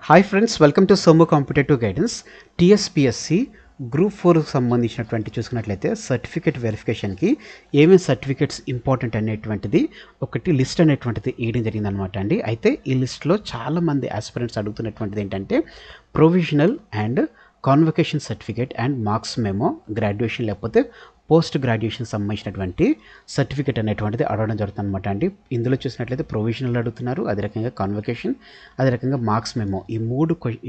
Hi friends, welcome to సోమో competitive guidance. TSPSC group 4 సంబంధించినటువంటి చూసుకున్నట్లయితే సర్టిఫికేట్ వెరిఫికేషన్కి ఏమేమి సర్టిఫికేట్స్ ఇంపార్టెంట్ అనేటువంటిది ఒకటి లిస్ట్ అనేటువంటిది ఇవ్వడం జరిగిందనమాట అండి. అయితే ఈ లిస్ట్లో చాలామంది ఆస్పిరెంట్స్ అడుగుతున్నటువంటిది ఏంటంటే provisional and convocation certificate and marks memo graduation లేకపోతే పోస్ట్ గ్రాడ్యుయేషన్ సంబంధించినటువంటి సర్టిఫికేట్ అనేటువంటిది అడగడం జరుగుతుంది అనమాట అండి. ఇందులో చూసినట్లయితే ప్రొవిజనల్ అడుగుతున్నారు, అదే రకంగా కాన్వకేషన్, అదే రకంగా మార్క్స్ మెమో,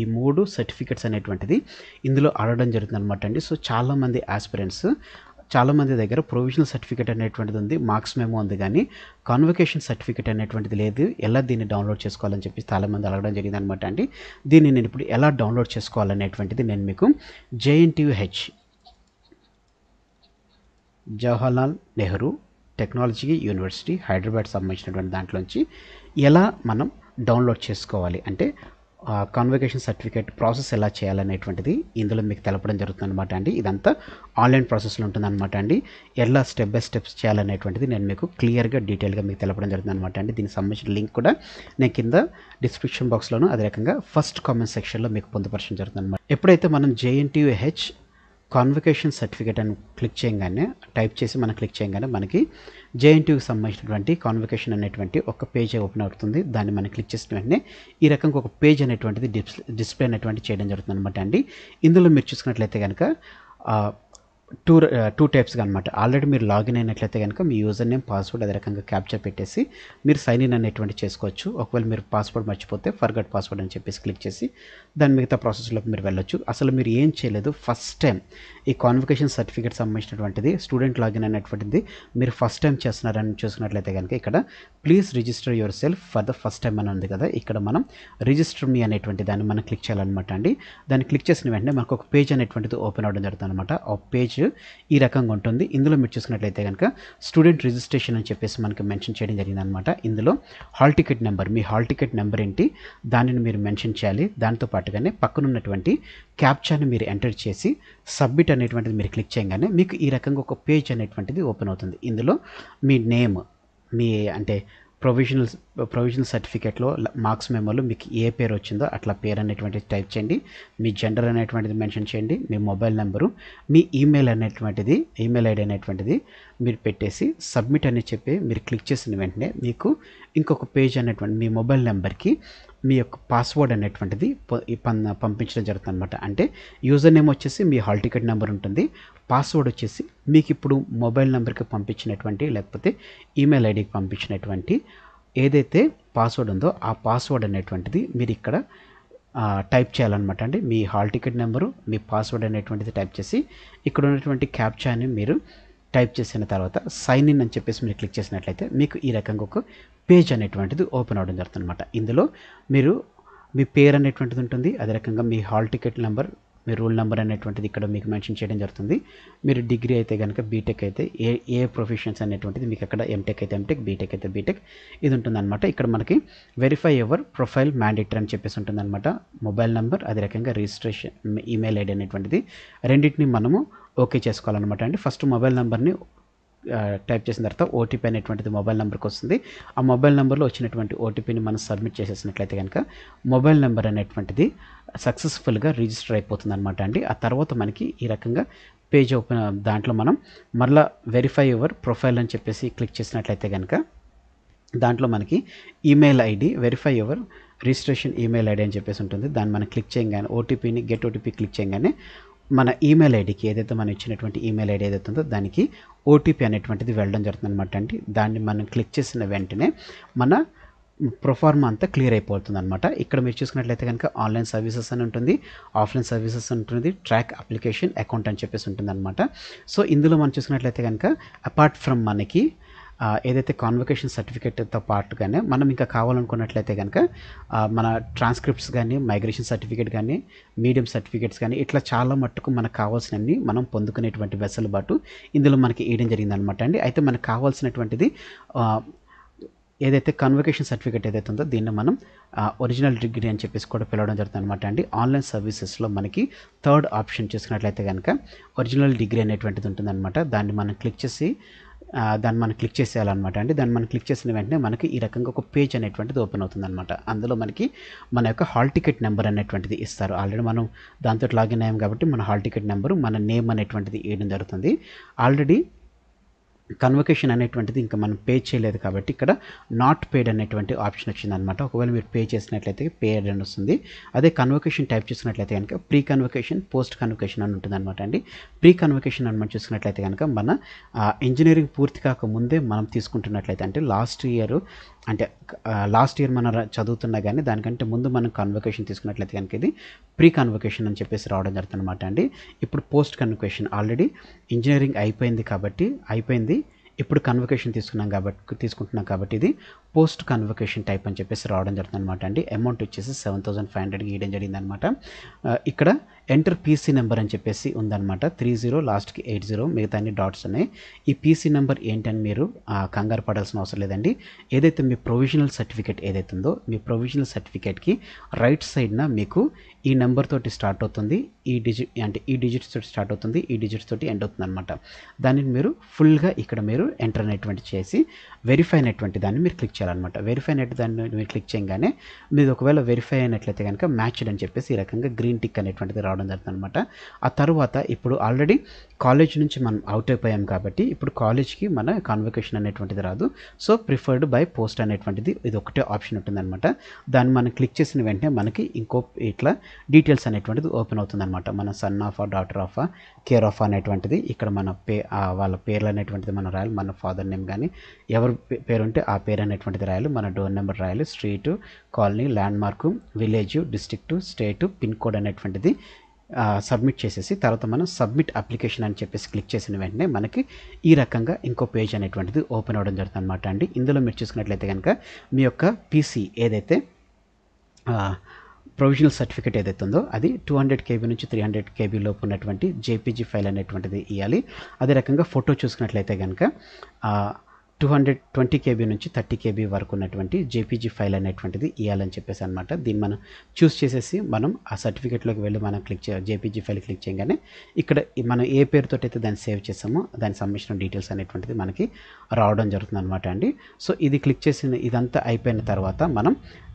ఈ మూడు సర్టిఫికేట్స్ అనేటువంటిది ఇందులో అడగడం జరుగుతుంది అనమాట అండి. సో చాలామంది ఆస్పిరెంట్స్ చాలామంది దగ్గర ప్రొవిజనల్ సర్టిఫికేట్ అనేటువంటిది ఉంది, మార్క్స్ మెమో ఉంది, కానీ కాన్వకేషన్ సర్టిఫికేట్ అనేటువంటిది లేదు. ఎలా దీన్ని డౌన్లోడ్ చేసుకోవాలని చెప్పి చాలామంది అడగడం జరిగింది అనమాట అండి. దీన్ని నేను ఇప్పుడు ఎలా డౌన్లోడ్ చేసుకోవాలనేటువంటిది నేను మీకు JNTUH Jawaharlal Nehru technology university Hyderabad సంబంధించినటువంటి దాంట్లోంచి ఎలా మనం డౌన్లోడ్ చేసుకోవాలి అంటే కాన్వకేషన్ సర్టిఫికేట్ ప్రాసెస్ ఎలా చేయాలనేటువంటిది ఇందులో మీకు తెలపడం జరుగుతుంది అనమాట అండి. ఇదంతా ఆన్లైన్ ప్రాసెస్లో ఉంటుందన్నమాట అండి. ఎలా స్టెప్ బై స్టెప్స్ చేయాలనేటువంటిది నేను మీకు క్లియర్గా డీటెయిల్గా మీకు తెలపడం జరుగుతుంది అనమాట అండి. దీనికి సంబంధించిన లింక్ కూడా నేను కింద డిస్క్రిప్షన్ బాక్స్లోను అదే రకంగా ఫస్ట్ కామెంట్ సెక్షన్లో మీకు పొందుపరచడం జరుగుతుంది అనమాట. ఎప్పుడైతే మనం JNTUH కాన్వకేషన్ సర్టిఫికేట్ అని క్లిక్ చేయగానే టైప్ చేసి మనం క్లిక్ చేయగానే మనకి JNTUకి సంబంధించినటువంటి కాన్వకేషన్ అనేటువంటి ఒక పేజ్ ఓపెన్ అవుతుంది. దాన్ని మనం క్లిక్ చేసిన వెంటనే ఈ రకంగా ఒక పేజ్ అనేటువంటిది డిస్ప్లే అనేటువంటి చేయడం జరుగుతుంది అనమాట అండి. ఇందులో మీరు చూసుకున్నట్లయితే కనుక టూ టైప్స్గా అనమాట. ఆల్రెడీ మీరు లాగిన్ అయినట్లయితే కనుక మీ యూజర్ నేమ్ పాస్వర్డ్ అదే రకంగా క్యాప్చర్ పెట్టేసి మీరు సైన్ ఇన్ అనేటువంటి చేసుకోవచ్చు. ఒకవేళ మీరు పాస్వర్డ్ మర్చిపోతే ఫర్గట్ పాస్వర్డ్ అని చెప్పేసి క్లిక్ చేసి దాని మిగతా ప్రాసెస్లోకి మీరు వెళ్ళొచ్చు. అసలు మీరు ఏం చేయలేదు, ఫస్ట్ టైం ఈ కాన్వకేషన్ సర్టిఫికేట్ సంబంధించినటువంటిది స్టూడెంట్ లాగిన్ అనేటువంటిది మీరు ఫస్ట్ టైం చేస్తున్నారని చూసుకున్నట్లయితే కనుక ఇక్కడ please register your self for the first time అని ఉంది కదా, ఇక్కడ మనం రిజిస్టర్ మీ అనేటువంటి దాన్ని మనం క్లిక్ చేయాలన్నమాట అండి. దాన్ని క్లిక్ చేసిన వెంటనే మనకు ఒక పేజ్ అనేటువంటిది ఓపెన్ అవ్వడం జరుగుతుంది అనమాట. ఆ పేజ్ ఈ రకంగా ఉంటుంది. ఇందులో మీరు చూసుకున్నట్లయితే కనుక స్టూడెంట్ రిజిస్ట్రేషన్ అని చెప్పేసి మనకి మెన్షన్ చేయడం జరిగింది అనమాట. ఇందులో హాల్ టికెట్ నెంబర్, మీ హాల్ టికెట్ నెంబర్ ఏంటి దానిని మీరు మెన్షన్ చేయాలి. దాంతో పాటుగానే పక్కన ఉన్నటువంటి క్యాప్చాని మీరు ఎంటర్ చేసి సబ్మిట్ అనేటువంటిది మీరు క్లిక్ చేయగానే మీకు ఈ రకంగా ఒక పేజ్ అనేటువంటిది ఓపెన్ అవుతుంది. ఇందులో మీ నేమ్, మీ అంటే ప్రొవిజనల్ సర్టిఫికేట్లో మార్క్స్ మెమోలో మీకు ఏ పేరు వచ్చిందో అట్లా పేరు అనేటువంటిది టైప్ చేయండి. మీ జెండర్ అనేటువంటిది మెన్షన్ చేయండి. మీ మొబైల్ నెంబరు, మీ ఈమెయిల్ ఐడి అనేటువంటిది మీరు పెట్టేసి సబ్మిట్ అని చెప్పి మీరు క్లిక్ చేసిన వెంటనే మీకు ఇంకొక పేజ్ అనేటువంటి మీ మొబైల్ నెంబర్కి మీ యొక్క పాస్వర్డ్ అనేటువంటిది పంపించడం జరుగుతుంది అనమాట. అంటే యూజర్ నేమ్ వచ్చేసి మీ హాల్ టికెట్ నెంబర్ ఉంటుంది, పాస్వర్డ్ వచ్చేసి మీకు ఇప్పుడు మొబైల్ నెంబర్కి పంపించినటువంటి లేకపోతే ఈమెయిల్ ఐడికి పంపించినటువంటి ఏదైతే పాస్వర్డ్ ఉందో ఆ పాస్వర్డ్ అనేటువంటిది మీరు ఇక్కడ టైప్ చేయాలన్నమాట అండి. మీ హాల్ టికెట్ నెంబరు, మీ పాస్వర్డ్ అనేటువంటిది టైప్ చేసి ఇక్కడ ఉన్నటువంటి క్యాప్చాని మీరు టైప్ చేసిన తర్వాత సైన్ ఇన్ అని చెప్పేసి మీరు క్లిక్ చేసినట్లయితే మీకు ఈ రకంగా ఒక పేజ్ అనేటువంటిది ఓపెన్ అవ్వడం జరుగుతుంది అనమాట. ఇందులో మీరు మీ పేరు అనేటువంటిది ఉంటుంది, అదే రకంగా మీ హాల్ టికెట్ నెంబర్, మీ రూల్ నెంబర్ అనేటువంటిది ఇక్కడ మీకు మెన్షన్ చేయడం జరుగుతుంది. మీరు డిగ్రీ అయితే కనుక బీటెక్ అయితే ఏ ప్రొఫెషన్స్ అనేటువంటిది మీకు అక్కడ ఎంటెక్ అయితే ఎంటెక్, బీటెక్ అయితే బీటెక్ ఇది ఉంటుందన్నమాట. ఇక్కడ మనకి వెరిఫై యువర్ ప్రొఫైల్ మ్యాండేటరీ అని చెప్పేసి ఉంటుందన్నమాట. మొబైల్ నెంబర్ అదే రకంగా రిజిస్ట్రేషన్ ఈమెయిల్ ఐడి అనేటువంటిది రెండింటిని మనము ఓకే చేసుకోవాలన్నమాట అండి. ఫస్ట్ మొబైల్ నెంబర్ని టైప్ చేసిన తర్వాత ఓటీపీ అనేటువంటిది మొబైల్ నెంబర్కి వస్తుంది. ఆ మొబైల్ నెంబర్లో వచ్చినటువంటి ఓటీపీని మనం సబ్మిట్ చేసేసినట్లయితే కనుక మొబైల్ నెంబర్ అనేటువంటిది సక్సెస్ఫుల్గా రిజిస్టర్ అయిపోతుంది అనమాట అండి. ఆ తర్వాత మనకి ఈ రకంగా పేజ్ ఓపెన్, దాంట్లో మనం మరలా వెరిఫై యువర్ ప్రొఫైల్ అని చెప్పేసి క్లిక్ చేసినట్లయితే కనుక దాంట్లో మనకి email ID, verify your registration email ID అని చెప్పేసి ఉంటుంది. దాన్ని మనం క్లిక్ చేయగానే ఓటీపీని గెట్ ఓటీపీ క్లిక్ చేయగానే మన ఈమెయిల్ ఐడికి ఏదైతే మనం ఇచ్చినటువంటి ఈమెయిల్ ఐడి ఏదైతే ఉందో దానికి ఓటీపీ అనేటువంటిది వెళ్ళడం జరుగుతుంది అనమాట అండి. దాన్ని మనం క్లిక్ చేసిన వెంటనే మన ప్రొఫార్మా అంతా క్లియర్ అయిపోతుంది అనమాట. ఇక్కడ మీరు చూసుకున్నట్లయితే కనుక ఆన్లైన్ సర్వీసెస్ అని ఉంటుంది, ఆఫ్లైన్ సర్వీసెస్ ఉంటుంది, ట్రాక్ అప్లికేషన్ అకౌంట్ అని చెప్పేసి ఉంటుంది అనమాట. సో ఇందులో మనం చూసుకున్నట్లయితే కనుక అపార్ట్ ఫ్రమ్ మనకి ఏదైతే కాన్వకేషన్ సర్టిఫికేట్తో పాటుగానే మనం ఇంకా కావాలనుకున్నట్లయితే కనుక మన ట్రాన్స్క్రిప్ట్స్ కానీ, మైగ్రేషన్ సర్టిఫికేట్ కానీ, మీడియం సర్టిఫికేట్స్ కానీ ఇట్లా చాలా మట్టుకు మనకు కావాల్సినవి మనం పొందుకునేటువంటి వెసులుబాటు ఇందులో మనకి ఇవ్వడం జరిగింది అనమాట అండి. అయితే మనకు కావాల్సినటువంటిది ఏదైతే కాన్వకేషన్ సర్టిఫికేట్ ఏదైతే ఉందో దీన్ని మనం ఒరిజినల్ డిగ్రీ అని చెప్పేసి కూడా పిలవడం జరుగుతుంది అనమాట అండి. ఆన్లైన్ సర్వీసెస్లో మనకి థర్డ్ ఆప్షన్ చూసుకున్నట్లయితే కనుక ఒరిజినల్ డిగ్రీ అనేటువంటిది ఉంటుందన్నమాట. దాన్ని మనం క్లిక్ చేసి దాన్ని మనం క్లిక్ చేసేయాలన్నమాట అండి. దాన్ని మనం క్లిక్ చేసిన వెంటనే మనకి ఈ రకంగా ఒక పేజ్ అనేటువంటిది ఓపెన్ అవుతుందన్నమాట. అందులో మనకి మన యొక్క హాల్ టికెట్ నెంబర్ అనేటువంటిది ఇస్తారు. ఆల్రెడీ మనం దాంతో లాగిన్ అయ్యాం కాబట్టి మన హాల్ టికెట్ నెంబరు, మన నేమ్ అనేటువంటిది ఇవ్వడం జరుగుతుంది. ఆల్రెడీ కన్వకేషన్ అనేటువంటిది ఇంకా మనం పే చేయలేదు కాబట్టి ఇక్కడ నాట్ పేడ్ అనేటువంటి ఆప్షన్ వచ్చిందనమాట. ఒకవేళ మీరు పే చేసినట్లయితే పేడ్ అని వస్తుంది. అదే కన్వకేషన్ టైప్ చేసినట్లయితే కనుక ప్రీ కన్వకేషన్, పోస్ట్ కన్వకేషన్ అని ఉంటుంది అనమాట అండి. ప్రీ కన్వకేషన్ అని మనం చూసుకున్నట్లయితే కనుక మన ఇంజనీరింగ్ పూర్తి కాకముందే మనం తీసుకుంటున్నట్లయితే, అంటే లాస్ట్ ఇయర్ మనం చదువుతున్నా కానీ దానికంటే ముందు మనం కన్వకేషన్ తీసుకున్నట్లయితే కనుక ఇది ప్రీ కన్వకేషన్ అని చెప్పేసి రావడం జరుగుతుంది అనమాట అండి. ఇప్పుడు పోస్ట్ కన్వకేషన్ ఆల్రెడీ ఇంజనీరింగ్ అయిపోయింది, ఇప్పుడు కన్వకేషన్ తీసుకుంటున్నాం కాబట్టి ఇది పోస్ట్ కన్వకేషన్ టైప్ అని చెప్పేసి రావడం జరుగుతుంది అనమాట అండి. అమౌంట్ వచ్చేసి 7,500 ఇవ్వడం జరిగింది అనమాట. ఇక్కడ ఎంటర్ పీసీ నెంబర్ అని చెప్పేసి ఉందన్నమాట. 30 లాస్ట్కి 80 మిగతా అన్ని డాట్స్ ఉన్నాయి. ఈ పీసీ నెంబర్ ఏంటని మీరు కంగారు పడాల్సిన అవసరం లేదండి. ఏదైతే మీ ప్రొవిజనల్ సర్టిఫికేట్ ఏదైతే ఉందో, మీ ప్రొవిజనల్ సర్టిఫికేట్కి రైట్ సైడ్న మీకు ఈ నెంబర్ తోటి స్టార్ట్ అవుతుంది, ఈ డిజిట్స్ తోటి స్టార్ట్ అవుతుంది, ఈ డిజిట్స్ తోటి ఎండ్ అవుతుంది అనమాట. దానిని మీరు ఫుల్గా ఇక్కడ మీరు ఎంటర్ అనేటువంటి చేసి వెరిఫై అనేటువంటి దాన్ని మీరు క్లిక్ చేయాలన్నమాట. వెరిఫై అనేటువంటి దాన్ని మీరు క్లిక్ చేయగానే మీరు ఒకవేళ వెరిఫై అయినట్లయితే కనుక మ్యాచ్డ్ అని చెప్పేసి ఈ రకంగా గ్రీన్ టిక్ అనేటువంటిది రావడం జరుగుతుంది అనమాట. ఆ తర్వాత ఇప్పుడు ఆల్రెడీ కాలేజ్ నుంచి మనం అవుట్ అయిపోయాం కాబట్టి ఇప్పుడు కాలేజ్కి మన కాన్వకేషన్ అనేటువంటిది రాదు. సో ప్రిఫర్డ్ బై పోస్ట్ అనేటువంటిది ఇది ఒకటే ఆప్షన్ ఉంటుందన్నమాట. దాన్ని మనం క్లిక్ చేసిన వెంటనే మనకి ఇంకో ఇట్లా డీటెయిల్స్ అనేటువంటిది ఓపెన్ అవుతుందన్నమాట. మన son of, daughter of, care of అనేటువంటిది ఇక్కడ మన వాళ్ళ పేర్లు అనేటువంటిది మనం రాయాలి. మన ఫాదర్ నేమ్ కానీ ఎవరు పేరు ఉంటే ఆ పేరు అనేటువంటిది రాయాలి. మన డోర్ నెంబర్ రాయాలి, street, colony, landmark, village, district, state, pin code అనేటువంటిది సబ్మిట్ చేసేసి తర్వాత మనం సబ్మిట్ అప్లికేషన్ అని చెప్పేసి క్లిక్ చేసిన వెంటనే మనకి ఈ రకంగా ఇంకో పేజ్ అనేటువంటిది ఓపెన్ అవ్వడం జరుగుతుంది అనమాట అండి. ఇందులో మీరు చూసుకున్నట్లయితే కనుక మీ యొక్క పీసీ ఏదైతే ప్రొవిజనల్ సర్టిఫికేట్ ఏదైతే ఉందో అది 200 KB నుంచి 300 KB లోపు ఉన్నటువంటి జేపీజీ ఫైల్ అనేటువంటిది ఇవ్వాలి. అదే రకంగా ఫోటో చూసుకున్నట్లయితే కనుక 220 KB నుంచి 30 KB వరకు ఉన్నటువంటి జేపీజీ ఫైల్ అనేటువంటిది ఇవ్వాలని చెప్పేసి అనమాట. దీన్ని మనం చూస్ చేసేసి మనం ఆ సర్టిఫికేట్లోకి వెళ్ళి మనం జేపీజీ ఫైల్ క్లిక్ చేయగానే ఇక్కడ మనం ఏ పేరుతో అయితే దాన్ని సేవ్ చేసామో దానికి సంబంధించిన డీటెయిల్స్ అనేటువంటిది మనకి రావడం జరుగుతుంది అనమాట అండి. సో ఇది క్లిక్ చేసిన ఇదంతా అయిపోయిన తర్వాత మనం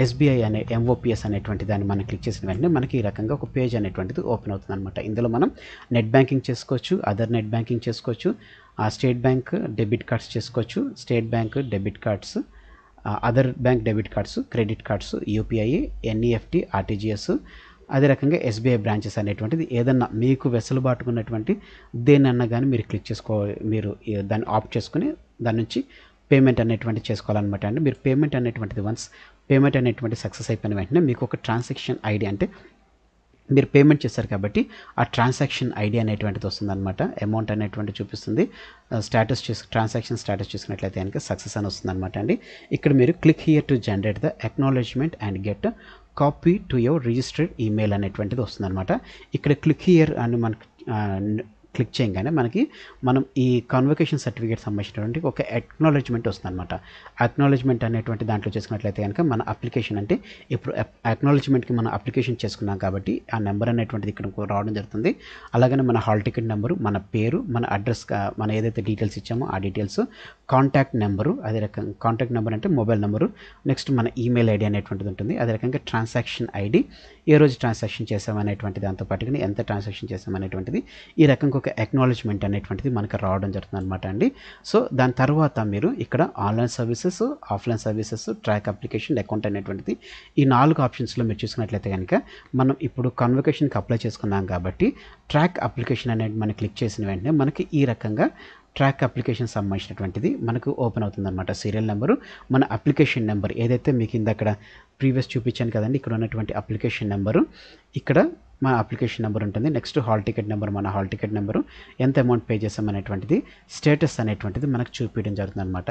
ఎస్బీఐ అనే ఎంఓపిఎస్ అనేటువంటి దాన్ని మనం క్లిక్ చేసిన వెంటనే మనకి ఈ రకంగా ఒక పేజ్ అనేటువంటిది ఓపెన్ అవుతుంది అనమాట. ఇందులో మనం నెట్ బ్యాంకింగ్ చేసుకోవచ్చు, అదర్ నెట్ బ్యాంకింగ్ చేసుకోవచ్చు, స్టేట్ బ్యాంక్ డెబిట్ కార్డ్స్ చేసుకోవచ్చు, state bank debit cards, other bank debit cards, credit cards, UPI, NEFT, RTGS, అదే రకంగా ఎస్బీఐ బ్రాంచెస్ అనేటువంటిది ఏదన్నా మీకు వెసులుబాటుగా ఉన్నటువంటి దేనన్నా కానీ మీరు క్లిక్ మీరు దాన్ని ఆప్ట్ చేసుకుని దాని నుంచి పేమెంట్ అనేటువంటి చేసుకోవాలన్నమాట అండి. మీరు పేమెంట్ అనేటువంటిది వన్స్ పేమెంట్ అనేటువంటి సక్సెస్ అయిపోయిన వెంటనే మీకు ఒక ట్రాన్సాక్షన్ ఐడి, అంటే మీరు పేమెంట్ చేస్తారు కాబట్టి ఆ ట్రాన్సాక్షన్ ఐడి అనేటువంటిది వస్తుందన్నమాట. అమౌంట్ అనేటువంటి చూపిస్తుంది. ట్రాన్సాక్షన్ స్టేటస్ చూసినట్లయితే కనుక సక్సెస్ అని వస్తుందన్నమాట అండి. ఇక్కడ మీరు click here to generate the acknowledgement and get copy to your registered email అనేటువంటిది వస్తుందన్నమాట. ఇక్కడ క్లిక్ హియర్ అని మనకు క్లిక్ చేయగానే మనం ఈ కాన్వకేషన్ సర్టిఫికేట్ సంబంధించినటువంటి ఒక అక్నాలెడ్జ్మెంట్ వస్తుందన్నమాట. అక్నాలెడ్జ్మెంట్ అనేటువంటి దాంట్లో చేసుకున్నట్లయితే కనుక మన అప్లికేషన్, అంటే ఇప్పుడు అక్నాలెడ్జ్మెంట్కి మనం అప్లికేషన్ చేసుకున్నాం కాబట్టి ఆ నెంబర్ అనేటువంటిది ఇక్కడ రావడం జరుగుతుంది. అలాగనే మన హాల్ టికెట్ నెంబరు, మన పేరు, మన అడ్రస్, మన ఏదైతే డీటెయిల్స్ ఇచ్చామో ఆ డీటెయిల్స్, కాంటాక్ట్ నెంబరు, అదే రకంగా కాంటాక్ట్ నెంబర్ అంటే మొబైల్ నెంబరు, నెక్స్ట్ మన ఈమెయిల్ ఐడి అనేటువంటిది ఉంటుంది. అదే రకంగా ట్రాన్సాక్షన్ ఐడి, ఏ రోజు ట్రాన్సాక్షన్ చేసామనేటువంటి దాంతో పాటుగా ఎంత ట్రాన్సాక్షన్ చేసామనేటువంటిది ఈ రకంగా ఒక అక్నాలెడ్జ్మెంట్ అనేటువంటిది మనకు రావడం జరుగుతుంది అనమాట అండి. సో దాని తర్వాత మీరు ఇక్కడ online services, offline services, track application, account అనేటువంటిది ఈ 4 ఆప్షన్స్లో మీరు చూసుకున్నట్లయితే కనుక మనం ఇప్పుడు కన్వకేషన్కి అప్లై చేసుకున్నాం కాబట్టి ట్రాక్ అప్లికేషన్ అనేది మనం క్లిక్ చేసిన వెంటనే మనకి ఈ రకంగా ట్రాక్ అప్లికేషన్ సంబంధించినటువంటిది మనకు ఓపెన్ అవుతుంది అనమాట. సీరియల్ నెంబరు, మన అప్లికేషన్ నెంబర్ ఏదైతే మీకు ఇందక్కడ ప్రీవియస్ చూపించాను కదండి, ఇక్కడ ఉన్నటువంటి అప్లికేషన్ నెంబరు, ఇక్కడ మన అప్లికేషన్ నెంబర్ ఉంటుంది. నెక్స్ట్ హాల్ టికెట్ నెంబర్, మన హాల్ టికెట్ నెంబరు, ఎంత అమౌంట్ పే చేసాం అనేటువంటిది, స్టేటస్ అనేటువంటిది మనకు చూపించడం జరుగుతుంది అనమాట.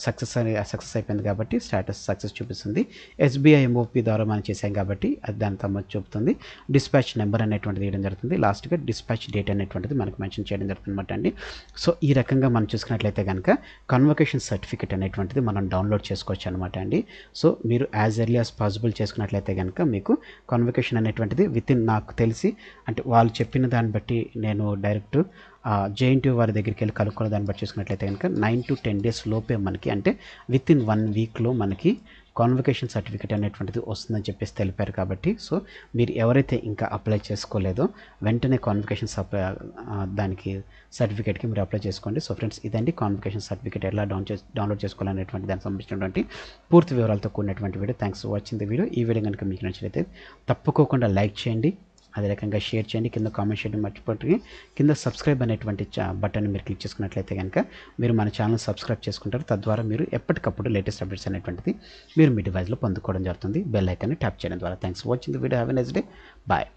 సక్సెస్ అయిపోయింది కాబట్టి స్టేటస్ సక్సెస్ చూపిస్తుంది. ఎస్బీఐ ఎంఓపీ ద్వారా మనం చేసాం కాబట్టి అది దాని తమ్మది చూపుతుంది. డిస్పాచ్ నెంబర్ అనేటువంటిది ఇవ్వడం జరుగుతుంది. లాస్ట్గా డిస్పాచ్ డేట్ అనేటువంటిది మనకు మెన్షన్ చేయడం జరుగుతుంది అనమాట అండి. సో ఈ రకంగా మనం చూసుకున్నట్లయితే కనుక కన్వకేషన్ సర్టిఫికేట్ అనేటువంటిది మనం డౌన్లోడ్ చేసుకోవచ్చు అనమాట అండి. సో మీరు యాజ్ ఎర్లీ యాజ్ పాసిబుల్ చేసుకున్నట్లయితే కనుక మీకు కన్వకేషన్ అనేటువంటిది విత్ వితిన్ నాకు తెలిసి అంటే వాళ్ళు చెప్పిన దాన్ని బట్టి నేను డైరెక్ట్ జేఎన్టీయూ వారి దగ్గరికి వెళ్ళి కనుక్కున్న దాన్ని బట్టి చూసుకున్నట్లయితే కనుక 9 to 10 days లోపే మనకి అంటే వితిన్ 1 వీక్లో మనకి కాన్వకేషన్ సర్టిఫికేట్ అనేటువంటిది వస్తుందని చెప్పేసి తెలిపారు. కాబట్టి సో మీరు ఎవరైతే ఇంకా అప్లై చేసుకోలేదో వెంటనే కాన్వకేషన్ దానికి సర్టిఫికేట్కి మీరు అప్లై చేసుకోండి. సో ఫ్రెండ్స్, ఇదండి కాన్వకేషన్ సర్టిఫికేట్ ఎలా డౌన్లోడ్ చేసుకోవాలనేటువంటి దానికి సంబంధించినటువంటి పూర్తి వివరాలతో కూడినటువంటి video. Thanks for watching the video. ఈ వీడియో కనుక మీకు నచ్చినట్లయితే తప్పకోకుండా లైక్ చేయండి, అదే రకంగా షేర్ చేయండి, కింద కామెంట్ చేయడం మర్చిపోయి కింద సబ్స్క్రైబ్ అనేటువంటి బటన్ మీరు క్లిక్ చేసుకున్నట్లయితే కనుక మీరు మన ఛానల్ సబ్స్క్రైబ్ చేసుకుంటారు. తద్వారా మీరు ఎప్పటికప్పుడు లేటెస్ట్ అప్డేట్స్ అనేటువంటిది మీరు మీ డివైస్లో పొందుకోవడం జరుగుతుంది బెల్ ఐకాన్ని ట్యాప్ చేయడం ద్వారా. Thanks for watching the video. Have a nice day. Bye.